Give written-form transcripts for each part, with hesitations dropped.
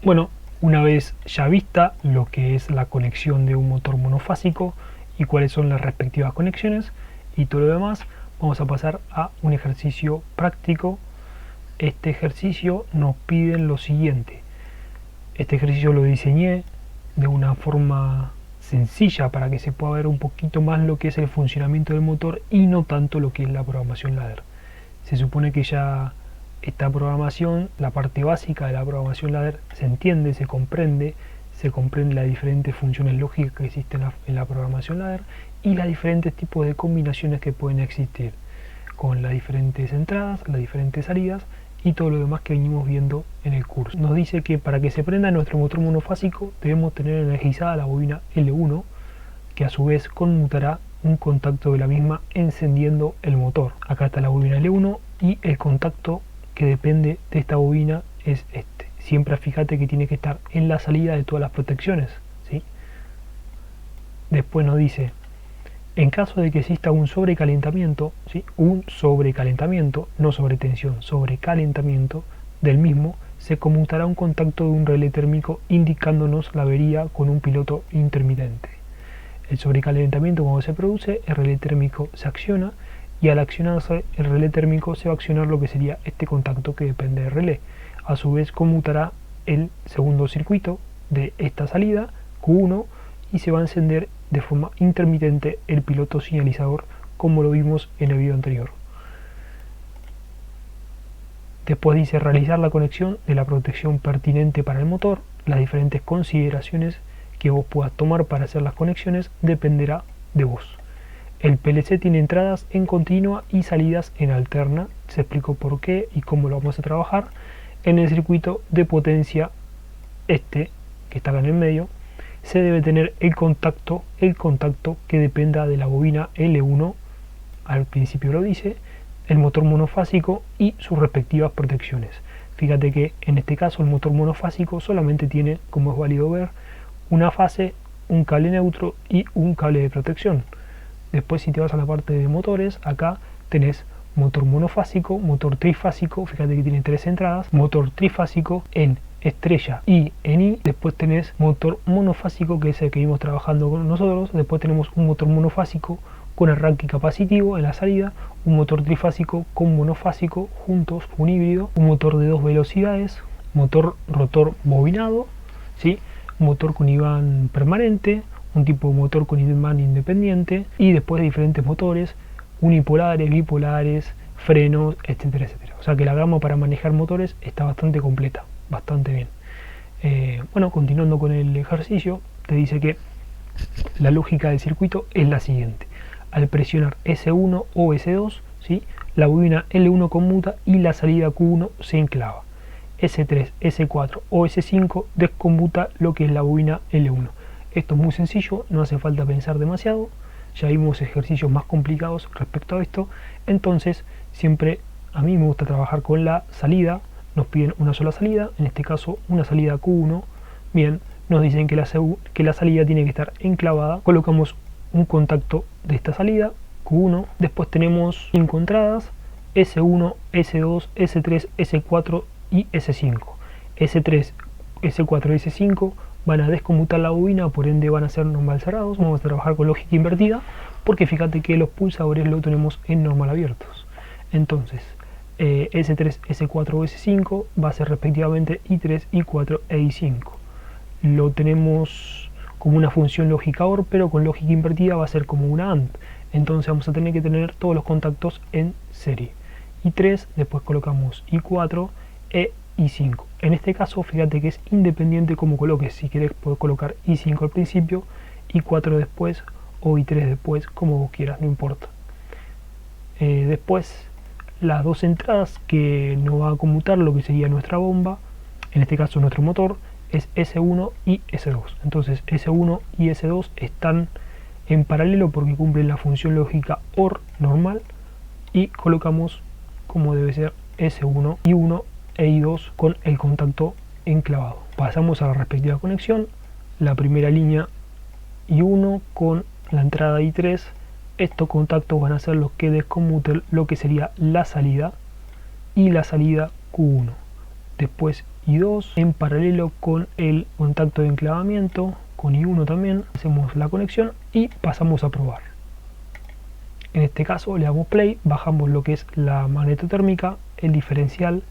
Bueno, una vez ya vista lo que es la conexión de un motor monofásico y cuáles son las respectivas conexiones y todo lo demás, vamos a pasar a un ejercicio práctico. Este ejercicio nos pide lo siguiente. Este ejercicio lo diseñé de una forma sencilla para que se pueda ver un poquito más lo que es el funcionamiento del motor y no tanto lo que es la programación ladder. Se supone que ya esta programación, la parte básica de la programación ladder, se entiende, se comprende las diferentes funciones lógicas que existen en la programación ladder y los diferentes tipos de combinaciones que pueden existir con las diferentes entradas, las diferentes salidas y todo lo demás que venimos viendo en el curso. Nos dice que para que se prenda nuestro motor monofásico debemos tener energizada la bobina L1, que a su vez conmutará un contacto de la misma encendiendo el motor. Acá está la bobina L1 y el contacto que depende de esta bobina es este. Siempre fíjate que tiene que estar en la salida de todas las protecciones, ¿sí? Después nos dice, en caso de que exista un sobrecalentamiento, ¿sí? Un sobrecalentamiento, no sobretensión, sobrecalentamiento del mismo, se conmutará un contacto de un relé térmico indicándonos la avería con un piloto intermitente. El sobrecalentamiento, cuando se produce, el relé térmico se acciona y al accionarse el relé térmico se va a accionar lo que sería este contacto que depende del relé. A su vez conmutará el segundo circuito de esta salida, Q1, y se va a encender de forma intermitente el piloto señalizador como lo vimos en el video anterior. Después dice realizar la conexión de la protección pertinente para el motor. Las diferentes consideraciones que vos puedas tomar para hacer las conexiones dependerá de vos. El PLC tiene entradas en continua y salidas en alterna. Se explicó por qué y cómo lo vamos a trabajar. En el circuito de potencia, que está acá en el medio, se debe tener el contacto que dependa de la bobina L1, al principio lo dice, el motor monofásico y sus respectivas protecciones. Fíjate que en este caso el motor monofásico solamente tiene, como es válido ver, una fase, un cable neutro y un cable de protección. Después, si te vas a la parte de motores, acá tenés motor monofásico, motor trifásico, fíjate que tiene 3 entradas, motor trifásico en estrella y en I. Después tenés motor monofásico, que es el que vimos trabajando con nosotros. Después tenemos un motor monofásico con arranque capacitivo en la salida, un motor trifásico con monofásico juntos, un híbrido, un motor de 2 velocidades, motor rotor bobinado, ¿sí? Motor con imán permanente, un tipo de motor con imán independiente y después diferentes motores unipolares, bipolares, frenos, etcétera, etcétera. O sea que la gama para manejar motores está bastante completa, bastante bien. Bueno, continuando con el ejercicio, te dice que la lógica del circuito es la siguiente. Al presionar S1 o S2, ¿sí? La bobina L1 conmuta y la salida Q1 se enclava. S3, S4 o S5 desconmuta lo que es la bobina L1. Esto es muy sencillo, no hace falta pensar demasiado. Ya vimos ejercicios más complicados respecto a esto. Entonces, siempre a mí me gusta trabajar con la salida. Nos piden una sola salida, en este caso una salida Q1. Bien, nos dicen que la salida tiene que estar enclavada. Colocamos un contacto de esta salida, Q1. Después tenemos 5 entradas, S1, S2, S3, S4 y S5. S3, S4 y S5 van a desconmutar la bobina, por ende van a ser normal cerrados. Vamos a trabajar con lógica invertida, porque fíjate que los pulsadores lo tenemos en normal abiertos. Entonces, S3, S4 o S5 va a ser respectivamente I3, I4 e I5. Lo tenemos como una función lógica OR, pero con lógica invertida va a ser como una AND. Entonces vamos a tener que tener todos los contactos en serie. I3, después colocamos I4 e I5. En este caso, fíjate que es independiente como coloques. Si quieres, puedes colocar I5 al principio, I4 después o I3 después, como vos quieras, no importa. Después, las dos entradas que nos va a conmutar lo que sería nuestra bomba, en este caso nuestro motor, es S1 y S2. Entonces S1 y S2 están en paralelo porque cumplen la función lógica OR normal, y colocamos como debe ser S1, I1 e I2 con el contacto enclavado. Pasamos a la respectiva conexión. La primera línea I1 con la entrada I3. Estos contactos van a ser los que desconmuten lo que sería la salida y la salida Q1. Después y 2 en paralelo con el contacto de enclavamiento, con I1 también. Hacemos la conexión y pasamos a probar. En este caso le damos play, bajamos lo que es la magnetotérmica, el diferencial,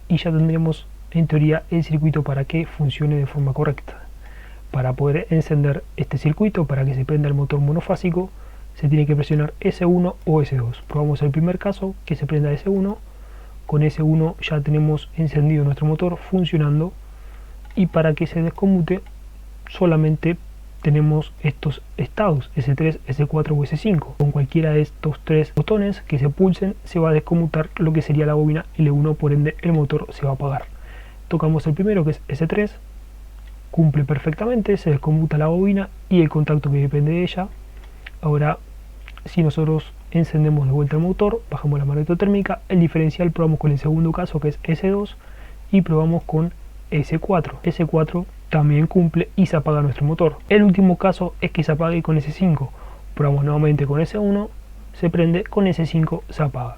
y ya tendremos en teoría el circuito para que funcione de forma correcta. Para poder encender este circuito, para que se prenda el motor monofásico, se tiene que presionar S1 o S2. Probamos el primer caso, que se prenda S1. Con S1 ya tenemos encendido nuestro motor funcionando, y para que se desconmute solamente tenemos estos estados, S3, S4 o S5. Con cualquiera de estos tres botones que se pulsen se va a desconmutar lo que sería la bobina L1, por ende el motor se va a apagar. Tocamos el primero, que es S3, cumple perfectamente, se desconmuta la bobina y el contacto que depende de ella. Ahora, si nosotros encendemos de vuelta el motor, bajamos la magnetotérmica, el diferencial probamos con el segundo caso, que es S2, y probamos con S4. S4 también cumple y se apaga nuestro motor. El último caso es que se apague con S5. Probamos nuevamente con S1, se prende, con S5 se apaga.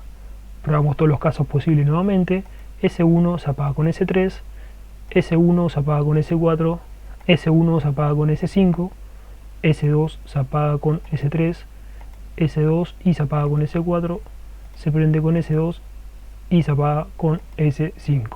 Probamos todos los casos posibles nuevamente. S1 se apaga con S3, S1 se apaga con S4, S1 se apaga con S5, S2 se apaga con S3, S2 y se apaga con S4, se prende con S2 y se apaga con S5.